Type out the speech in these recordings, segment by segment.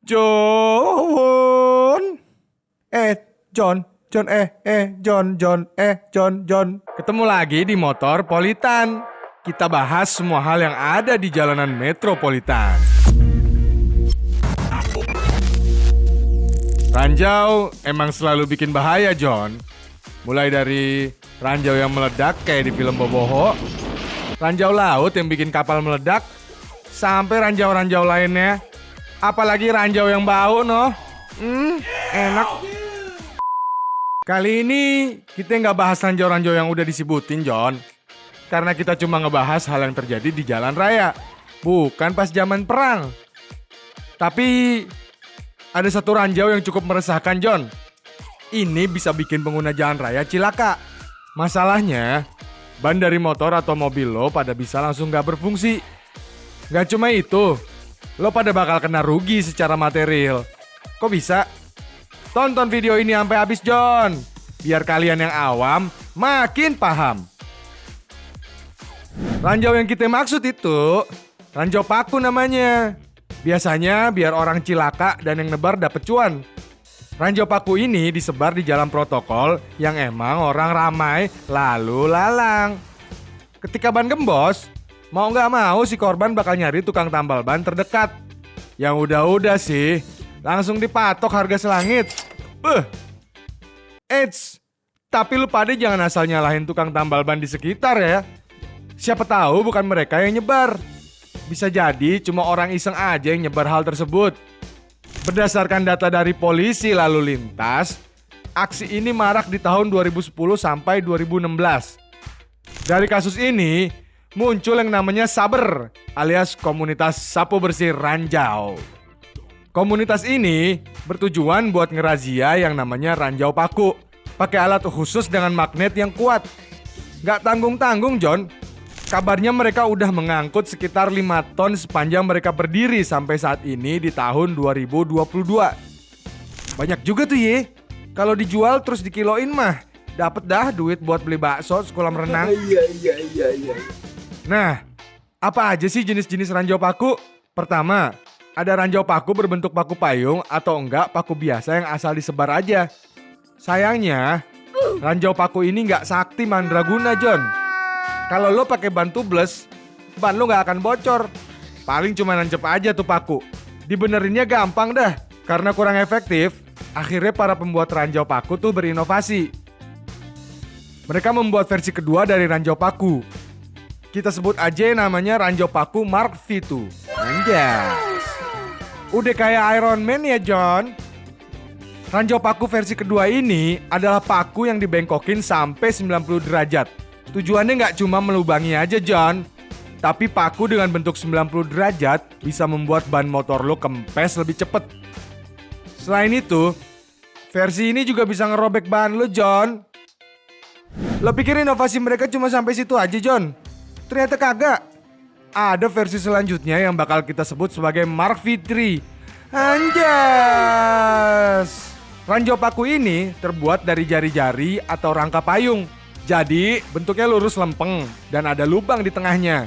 John. John. Ketemu lagi di Motor Politan. Kita bahas semua hal yang ada di jalanan metropolitan. Ranjau emang selalu bikin bahaya, John. Mulai dari ranjau yang meledak kayak di film Boboho, ranjau laut yang bikin kapal meledak, sampai ranjau-ranjau lainnya. Apalagi ranjau yang bau, noh. Enak. Kali ini kita nggak bahas ranjau-ranjau yang udah disebutin, John. Karena kita cuma ngebahas hal yang terjadi di jalan raya. Bukan pas zaman perang. Tapi ada satu ranjau yang cukup meresahkan, John. Ini bisa bikin pengguna jalan raya cilaka. Masalahnya, ban dari motor atau mobil lo pada bisa langsung gak berfungsi. Gak cuma itu, lo pada bakal kena rugi secara material. Kok bisa? Tonton video ini sampai habis, John. Biar kalian yang awam makin paham. Ranjau yang kita maksud itu ranjau paku namanya. Biasanya biar orang cilaka dan yang nebar dapet cuan. Ranjau paku ini disebar di jalan protokol yang emang orang ramai lalu lalang. Ketika ban gembos, mau gak mau si korban bakal nyari tukang tambal ban terdekat. Yang udah-udah sih, langsung dipatok harga selangit. Eits, tapi lu pada jangan asal nyalahin tukang tambal ban di sekitar ya. Siapa tahu bukan mereka yang nyebar. Bisa jadi cuma orang iseng aja yang nyebar hal tersebut. Berdasarkan data dari polisi lalu lintas, aksi ini marak di tahun 2010 sampai 2016. Dari kasus ini, muncul yang namanya Saber, alias komunitas sapu bersih ranjau. Komunitas ini bertujuan buat ngerazia yang namanya ranjau paku, pakai alat khusus dengan magnet yang kuat. Gak tanggung-tanggung, John. Kabarnya mereka udah mengangkut sekitar 5 ton sepanjang mereka berdiri sampai saat ini di tahun 2022. Banyak juga tuh ye. Kalau dijual terus dikiloin mah, dapet dah duit buat beli bakso sekolah renang. Iya. Nah, apa aja sih jenis-jenis ranjau paku? Pertama, ada ranjau paku berbentuk paku payung atau enggak paku biasa yang asal disebar aja. Sayangnya, ranjau paku ini nggak sakti mandraguna, John. Kalau lo pakai ban tubeless, ban lo gak akan bocor. Paling cuma nancep aja tuh paku. Dibenerinnya gampang dah. Karena kurang efektif, akhirnya para pembuat ranjau paku tuh berinovasi. Mereka membuat versi kedua dari ranjau paku. Kita sebut aja namanya ranjau paku Mark V2. Anjas. Udah kayak Iron Man ya, John. Ranjau paku versi kedua ini adalah paku yang dibengkokin sampai 90 derajat. Tujuannya nggak cuma melubangi aja, John. Tapi paku dengan bentuk 90 derajat bisa membuat ban motor lo kempes lebih cepet. Selain itu, versi ini juga bisa ngerobek ban lo, John. Lo pikir inovasi mereka cuma sampai situ aja, John? Ternyata kagak. Ada versi selanjutnya yang bakal kita sebut sebagai Mark V3. Anjas! Ranjau paku ini terbuat dari jari-jari atau rangka payung. Jadi bentuknya lurus lempeng dan ada lubang di tengahnya.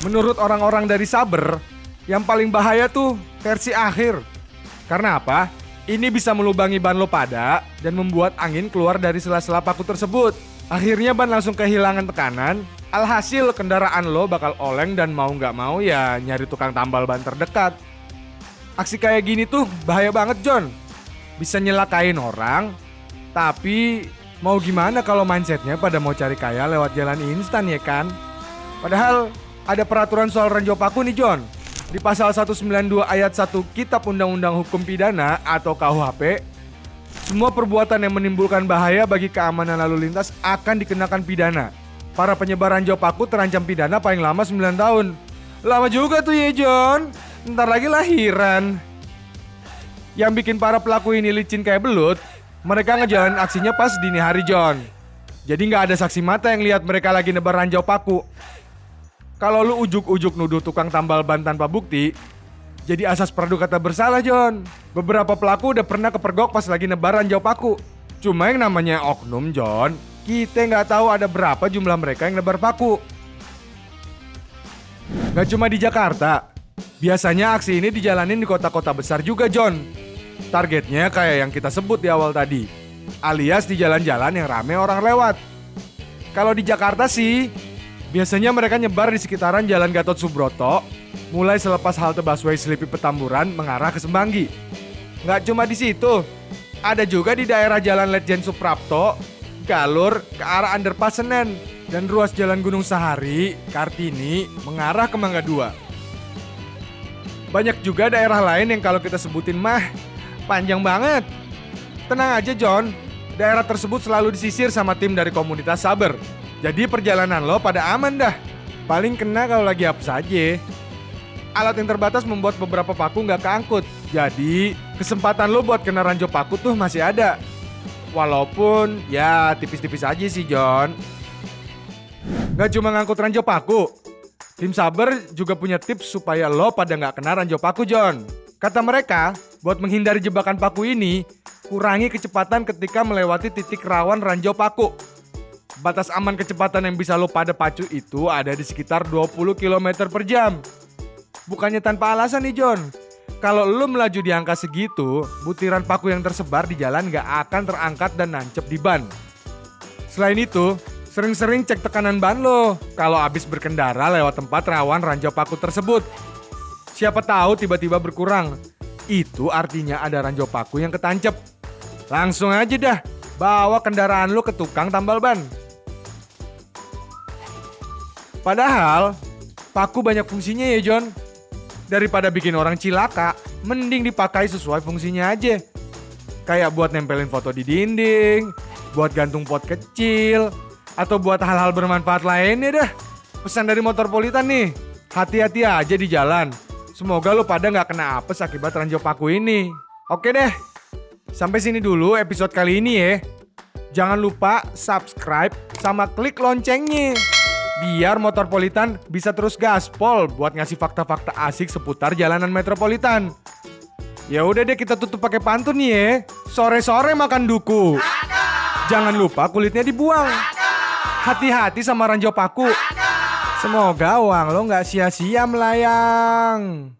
Menurut orang-orang dari Saber, yang paling bahaya tuh versi akhir. Karena apa? Ini bisa melubangi ban lo pada dan membuat angin keluar dari sela-sela paku tersebut. Akhirnya ban langsung kehilangan tekanan. Alhasil kendaraan lo bakal oleng dan mau nggak mau ya nyari tukang tambal ban terdekat. Aksi kayak gini tuh bahaya banget, John. Bisa nyelakain orang, tapi mau gimana kalau mindsetnya pada mau cari kaya lewat jalan instan ya kan? Padahal ada peraturan soal ranjau paku nih, John. Di pasal 192 ayat 1 Kitab Undang-Undang Hukum Pidana atau KUHP, semua perbuatan yang menimbulkan bahaya bagi keamanan lalu lintas akan dikenakan pidana. Para penyebar ranjau paku terancam pidana paling lama 9 tahun. Lama juga tuh ya, John. Ntar lagi lahiran. Yang bikin para pelaku ini licin kayak belut, mereka ngejalanin aksinya pas dini hari, John. Jadi gak ada saksi mata yang lihat mereka lagi nebar ranjau paku. Kalau lu ujuk-ujuk nuduh tukang tambal ban tanpa bukti, jadi asas praduga bersalah, John. Beberapa pelaku udah pernah kepergok pas lagi nebar ranjau paku. Cuma yang namanya oknum, John, kita gak tahu ada berapa jumlah mereka yang nebar paku. Gak cuma di Jakarta, Biasanya aksi ini dijalanin di kota-kota besar juga, John. Targetnya kayak yang kita sebut di awal tadi, alias di jalan-jalan yang rame orang lewat. Kalau di Jakarta sih, biasanya mereka nyebar di sekitaran Jalan Gatot Subroto, mulai selepas halte busway Selipi Petamburan mengarah ke Semanggi. Nggak cuma di situ, ada juga di daerah Jalan Letjen Suprapto, Galur ke arah Underpass Senen, dan ruas Jalan Gunung Sahari, Kartini mengarah ke Mangga 2. Banyak juga daerah lain yang kalau kita sebutin mah panjang banget. Tenang aja John, daerah tersebut selalu disisir sama tim dari komunitas Saber. Jadi perjalanan lo pada aman dah. Paling kena kalau lagi hapus aja. Alat yang terbatas membuat beberapa paku nggak keangkut. Jadi kesempatan lo buat kena ranjau paku tuh masih ada. Walaupun ya tipis-tipis aja sih John. Nggak cuma ngangkut ranjau paku, tim Saber juga punya tips supaya lo pada nggak kena ranjau paku, John. Kata mereka, buat menghindari jebakan paku ini, kurangi kecepatan ketika melewati titik rawan ranjau paku. Batas aman kecepatan yang bisa lo pada pacu itu ada di sekitar 20 km per jam. Bukannya tanpa alasan nih, John. Kalau lo melaju di angka segitu, butiran paku yang tersebar di jalan nggak akan terangkat dan nancep di ban. Selain itu, sering-sering cek tekanan ban lo kalau habis berkendara lewat tempat rawan ranjau paku tersebut. Siapa tahu tiba-tiba berkurang. Itu artinya ada ranjau paku yang ketancep. Langsung aja dah, bawa kendaraan lo ke tukang tambal ban. Padahal, paku banyak fungsinya ya John. Daripada bikin orang cilaka, mending dipakai sesuai fungsinya aja. Kayak buat nempelin foto di dinding, buat gantung pot kecil, atau buat hal-hal bermanfaat lainnya dah. Pesan dari Motorpolitan nih, hati-hati aja di jalan. Semoga lo pada gak kena apes akibat ranjau paku ini. Oke deh, sampai sini dulu episode kali ini ya. Jangan lupa subscribe sama klik loncengnya, biar Motorpolitan bisa terus gaspol buat ngasih fakta-fakta asik seputar jalanan metropolitan. Ya udah deh, kita tutup pakai pantun nih ya. Sore-sore makan duku. Jangan lupa kulitnya dibuang. Hati-hati sama ranjau paku. Semoga uang lo gak sia-sia melayang.